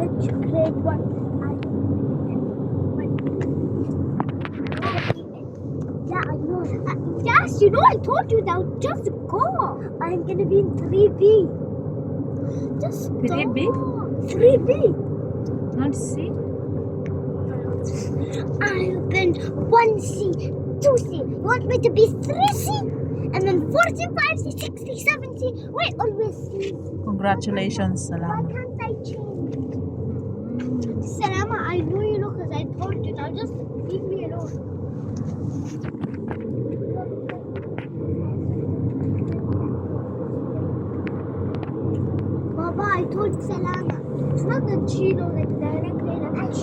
Which grade one? Yeah, I know. Yes, you know, I told you that. Just go. I'm gonna be in 3B. Just 3B? go. 3B. Not C? I've been 1C, 2C. You want me to be 3C? And then 4C, 5C, 6C, 7C. Wait, always C. Congratulations, Why Salama. can't I change? Salama, I know you know because I told you. Now just leave me alone. Baba, I told Salama. It's not the Chino like directly in a H.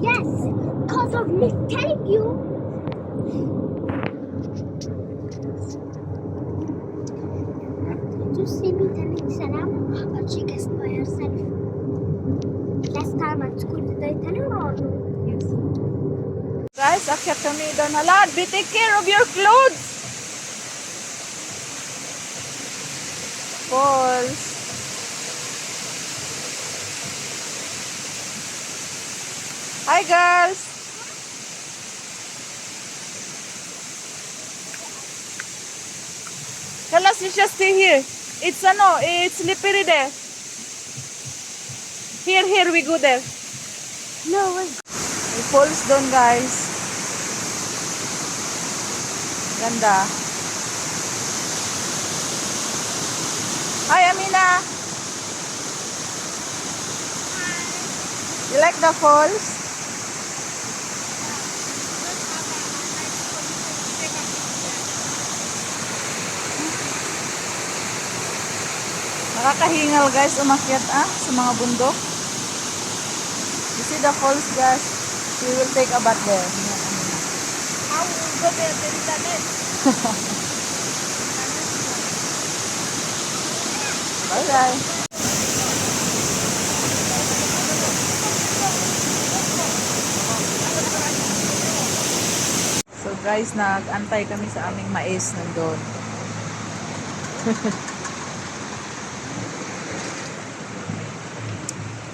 Yes, because of me telling you. Did you see me telling Salama or she guessed by herself? Last time at school, did I tell her or no? Yes. Guys, akyat kami doon. Hala, be take care of your clothes. Falls. Hi, girls. Tell us, you just stay here. It's slippery there. Here, we go there. No, May falls doon, guys. Ganda. Hi, Amina. You like the falls? Nakakahingal, guys, umakyat sa mga bundok. You see the falls, guys? We will take a bath there. I will go there. There is a net. Bye-bye. So guys, nag-antay kami sa aming mais nandun.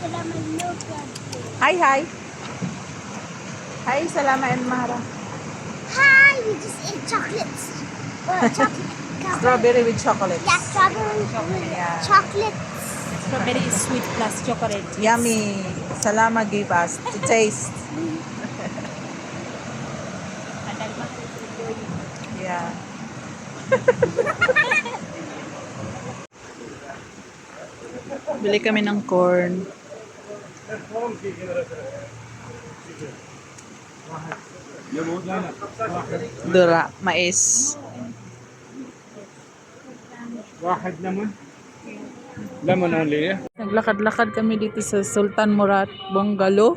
Salama, no problem. Hi. Hi, Salama and Mara. Hi, we just ate chocolates. Chocolate. Strawberry with chocolate. Yeah, strawberry with Yeah. chocolates. Strawberry is sweet plus chocolate. Yummy. Salama gave us to taste. Yeah. Bili kami ng corn. Dura, mais. واحد ليمون ليمون اونلي Naglakad-lakad kami dito sa Sultan Murat Bungalow.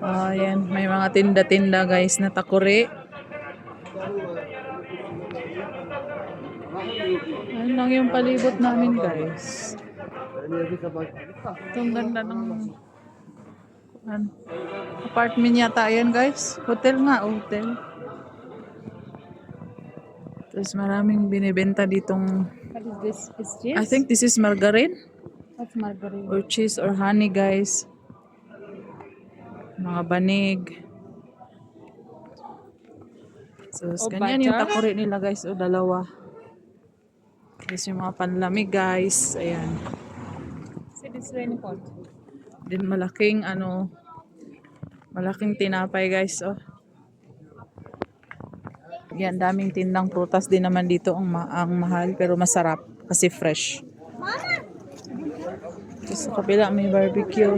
Ayan, may mga tinda-tinda guys na takuri. Ayun lang yung palibot namin guys. Itong ganda ng apartment yata yan guys. Hotel nga, hotel. Tapos maraming binibenta ditong, What is this? Is cheese? I think this is margarine What's margarine? or cheese or honey guys. Mga banig. So, ganyan yung butter? takuri nila guys. O, dalawa. Tapos yung mga panlamig guys. Ayan. See this raincoat. Din malaking malaking tinapay guys. Oh. Yan, daming tindang prutas din naman dito ang mahal pero masarap kasi fresh. Tapos sa kabila may barbecue.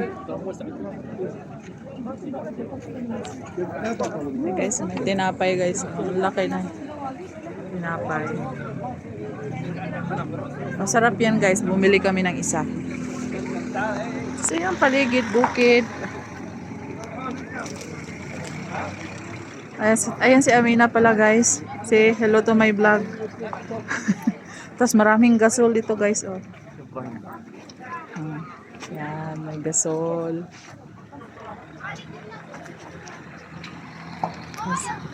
Hey guys, may tinapay guys. Ang laki na tinapay. Masarap yan guys. Bumili kami ng isa. So yung paligid, bukid. Ayan si Amina pala guys. Say hello to my vlog. Tapos maraming gasol dito guys. Oh. Yan, may gasol.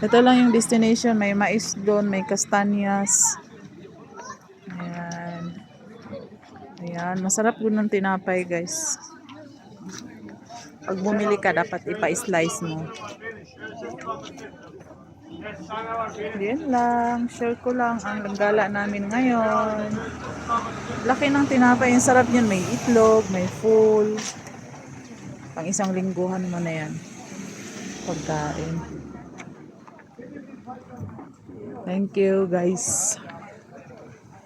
Ito lang yung destination. May mais doon, may kastanyas. Ayan. Yan, masarap po ng tinapay guys. Pag bumili ka, dapat ipa-slice mo. Yan lang. Share ko lang ang gala namin ngayon. Laki ng tinapay. Yung sarap niyan. May itlog, may full. Pang isang lingguhan mo na yan. Pagkain. Thank you guys.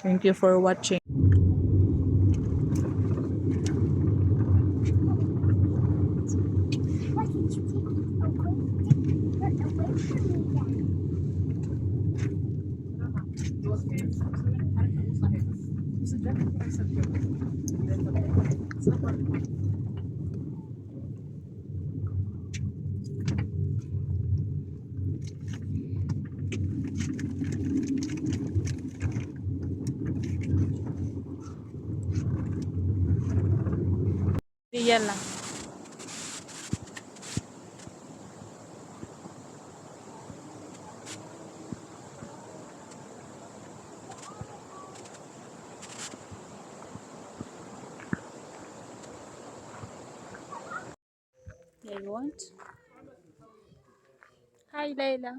Thank you for watching. Why did you take her away from me then? Yan lang. They want. Hi, Layla.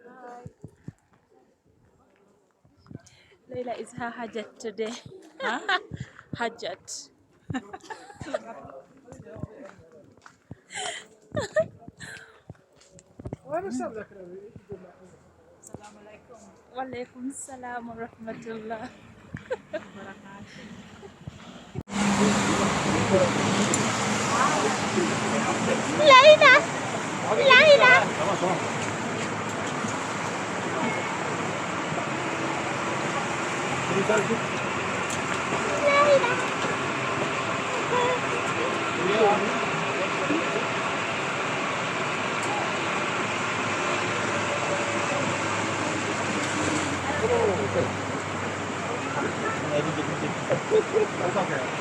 Hi. Layla is her hajat today. Huh? Hajat. Walaikum salam wa rahmatullah. Laila! Laila! Laila!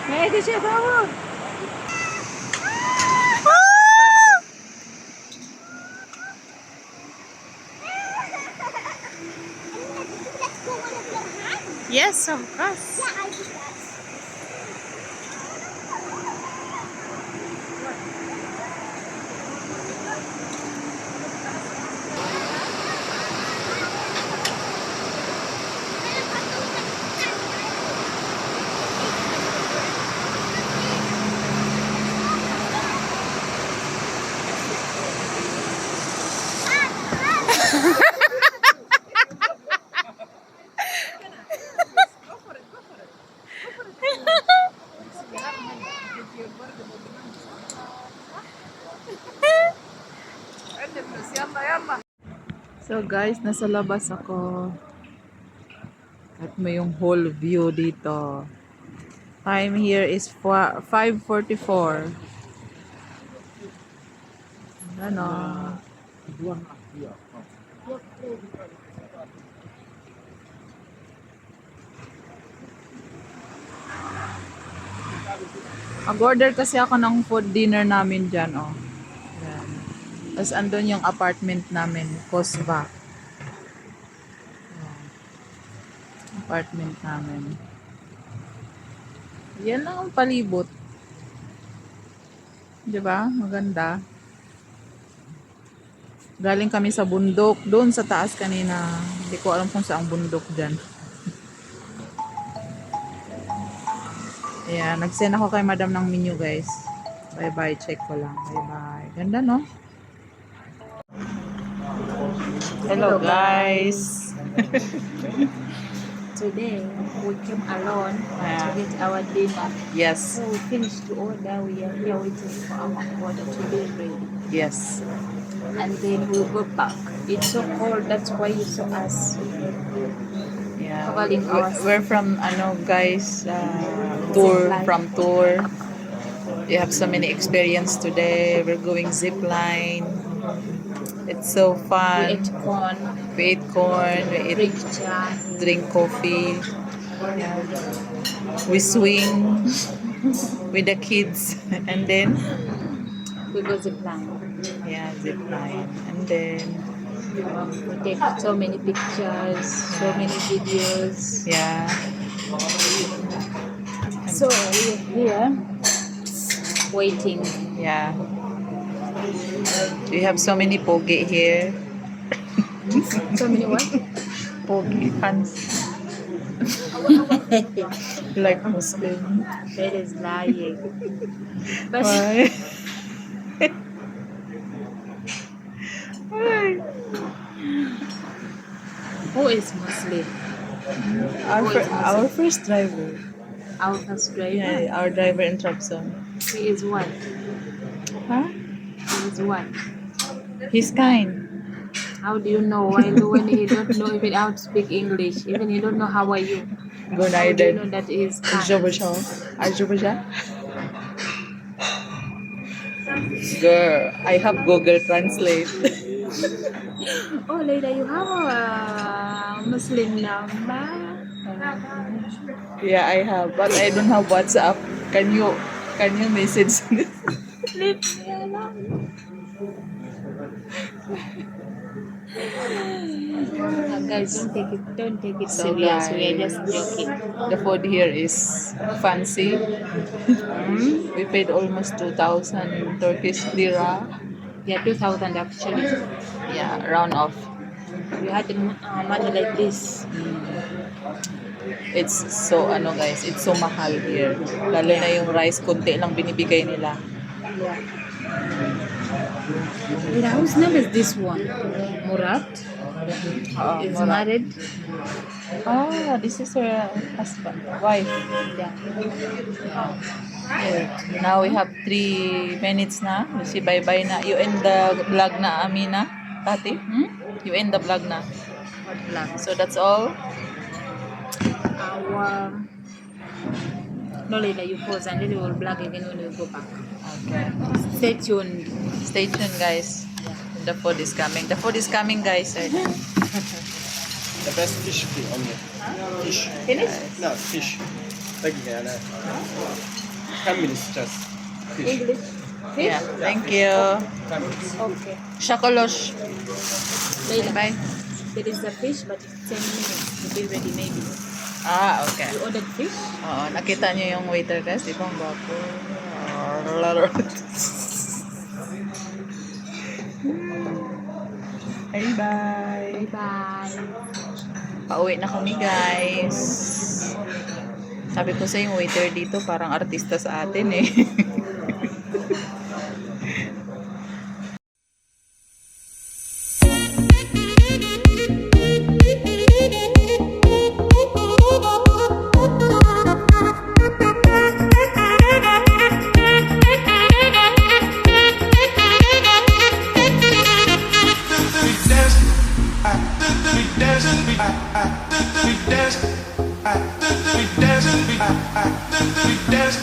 May siya tawag. Let's go one of your hands. Yes, of course. Yeah, I do that. So guys, nasa labas ako. At may yung whole view dito. Time here is 5:44. Ano? Mag-order kasi ako ng food dinner namin dyan, oh. Yan. Tapos andun yung apartment namin, Cosva. Yan. Apartment namin. Yan lang ang palibot. Diba? Maganda. Galing kami sa bundok. Doon sa taas kanina. Hindi ko alam kung saang bundok dyan. Ayan, nag-send ako kay madam ng menu guys. Bye-bye, check ko lang. Bye-bye. Ganda no? Hello guys. Today we came alone Yeah. to get our dinner. Yes. So we finished the order. We are here waiting for our order to be ready. Yes. And then we'll go back. It's so cold, that's why you saw us. Yeah. Traveling hours. We're from guys, tour Zipline. from tour. We have so many experience today. We're going zip line. It's so We fun. ate corn, We ate corn. We drink ate, chai. drink coffee. Yeah. We swing with the kids, and then We go zipline. yeah, zip line, and then We take so many pictures, so many videos. yeah. And So we're here waiting. Yeah. We have so many pogi here. So many what? Pogi fans. Like Muslim. That is lying. But Why? Why? who is Muslim? Our first driver. Our first driver. Yeah, our driver in Trabzon. He is what? Huh? He is what? He's kind. How do you know when he don't know even how to speak English? Even he don't know how are you? Good How do you know night. that he is kind? Azerbaijan. Girl, I have Google Translate. Oh, Leila, you have a Muslim number? Yeah, I have, but I don't have WhatsApp. Can you message me? Leave me alone. Guys, don't take it So, serious. We are guys, just joking. The food here is fancy. We paid almost 2,000 Turkish lira. Yeah, 2,000 actually. Yeah, round off. We had money like this. It's so guys, it's so mahal here. Lalo na yung rice, konti lang binibigay nila. Yeah. Leila, whose name is this one? Murat is Mura. married. This is her husband, wife. Yeah. Now we have 3 minutes na. You see, bye-bye na. You end the vlog na, Amina. Tati? You end the vlog na. What plan? So that's all. Our no, Leila, you pause and then we will vlog again when we go back. Okay. Stay tuned. Stay tuned, guys. The food is coming. The food is coming, guys. The best fish only. Fish. Finish? No, fish. Thank you. 10 minutes just. Fish. English. Yeah. Thank you. 10 minutes. Okay. Shakolosh. Leila, Bye. there is a fish, but it's 10 minutes to be ready, maybe. Okay. You ordered fish? Oo, nakita niyo yung waiter, guys. Di ba ang gwapo? Bye-bye. Bye-bye. Pauwi na kami, guys. Sabi ko sa yung waiter dito, parang artista sa atin eh. We dance,